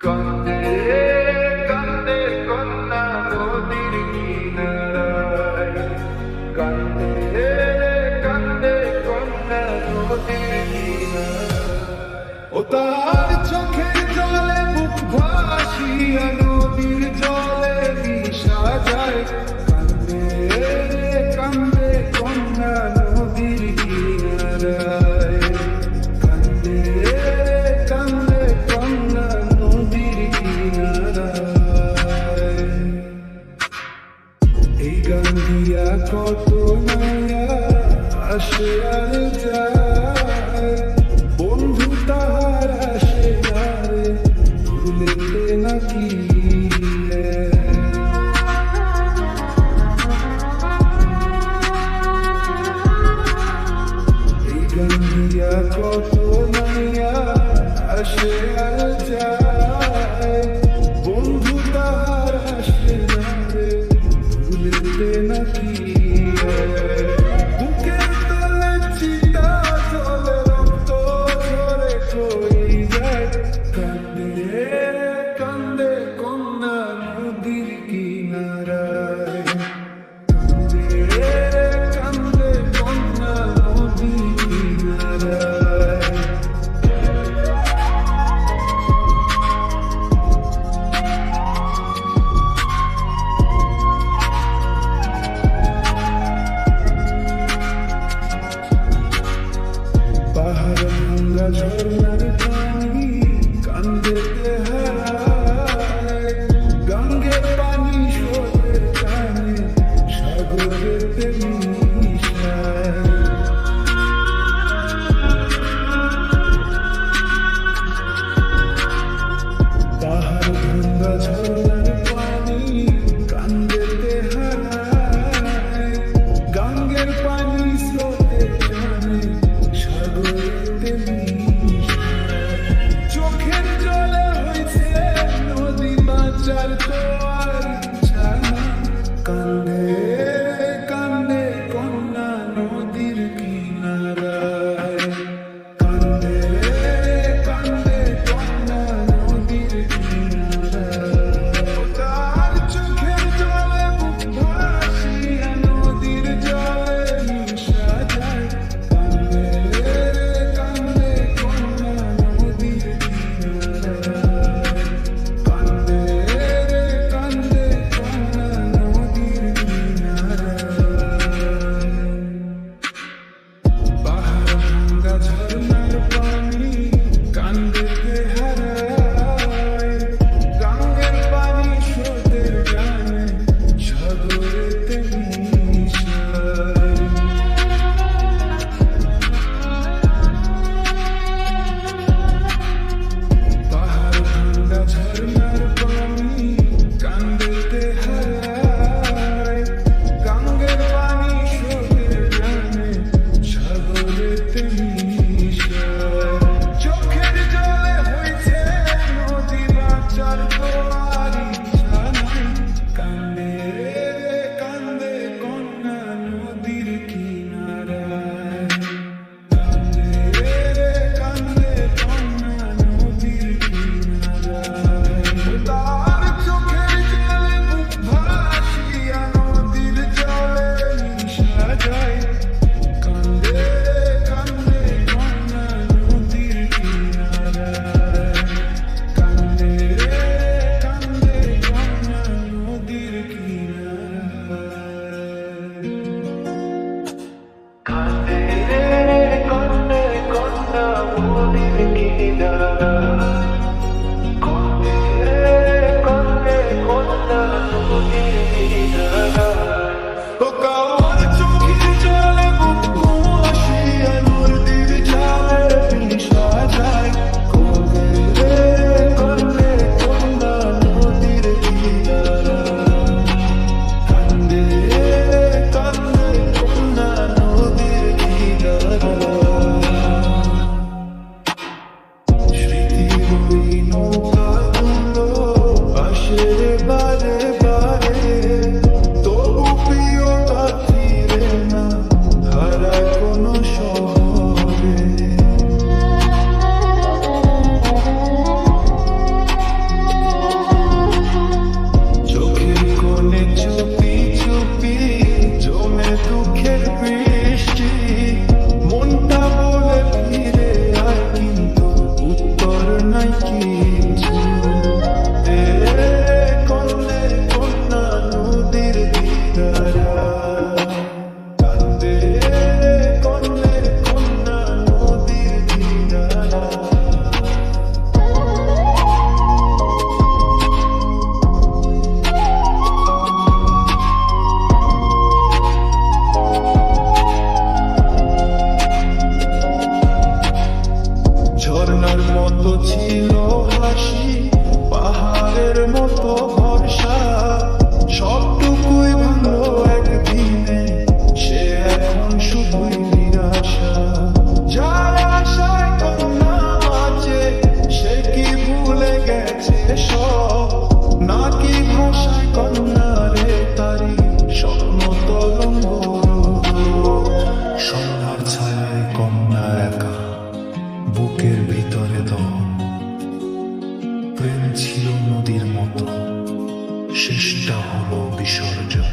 কান্দে কান্দে কন্যা নদীর কিনারায়, কান্দে কান্দে কন্যা নদীর কিনারায়। ও তার চোখের জলে মুখ ভাসিয়া নদীর জলে মিশা যায়, কান্দে কান্দে কন্যা নদীর কিনারায়, কান্দে কান্দে কন্যা নদীর কিনারায়। এই গান দিয়া কত মায়া আসে আর যায়, বন্ধু তাহার আসে আরে ভুলেতে নাকি কত মায়া আসে আর যায়, বন্ধু তাহার আসে না রে ভুলেতে নাকি। বুকের তলে চিতা জলে রক্ত ঝরে কই যায়, কান্দে কান্দে কন্যা নদীর কিনারায়, কান্দে কান্দে কন্যা নদীর কিনারায়। পাহাড় ভাঙ্গা ঝর্ণার পানি কান্দেতে হারায়, গঙ্গের পানি স্রোতের টানে সাগরেতে মিশায়। পাহাড় ভাঙ্গা ঝর্ণার পানি কান্দেতে হারায়, গঙ্গের পানি স্রোতের টানে সাগরেতে মিশায়। চোখের জলে হইছে নদী বাঁচার তো আর ইচ্ছা নাই, কান্দে কান্দে কন্যা নদীর কিনারায়, কান্দে কান্দে কন্যা নদীর কিনারায়। তার চোখের জলে বুক ভাসিয়া নদীর জলে মিশা যায়, কান্দে কান্দে কন্যা নদীর কিনারায়, কান্দে কান্দে কন্যা নদীর কিনারায়। পাহাড় ভাঙ্গা ঝর্ণার পানি কান্দেতে হারায়, গঙ্গের পানি স্রোতের টানে সাগরেতে মিশায়। পাহাড় ভাঙ্গা ঝর্ণার পানি কান্দেতে হারায়, গঙ্গের পানি স্রোতের টানে সাগরেতে মিশায়। চোখের জলে হইছে নদী বাঁচার তো আর ইচ্ছা নাই, কান্দে কান্দে কন্যা নদীর কিনারায়, কান্দে কান্দে কন্যা নদীর কিনারায়। তার চোখের জলে বুক ভাসিয়া নদীর জলে মিশা যায়, কান্দে কান্দে কন্যা নদীর কিনারায়, কান্দে কান্দে কন্যা নদীর কিনারায়। কান্দে কান্দে কন্যা নদীর কিনারায়, কান্দে কান্দে কন্যা নদীর কিনারায়। ও কার চোখের জলে বুক ভাসিয়া নদীর জলে মিশা যায়, কান্দে কান্দে কন্যা নদীর কিনারায়, কান্দে কান্দে কন্যা নদীর কিনারায়। মতো ছিল হাসি, পাহাড়ের মতো ভরসা, সবটুকুই ভাঙলো একদিনে, সে এখন শুধুই নিরাশা। যার আশায় কন্যা আছে, সে কি ভুলে গেছে সব, নাকি ভাষায় কন্যা রে তারি স্বপ্ন তরঙ্গ। সন্ধ্যার ছায়ায় কন্যা একা, বুকের ভিতরে দহন। প্রেম ছিল নদীর মতো, শেষটা হলো বিসর্জন।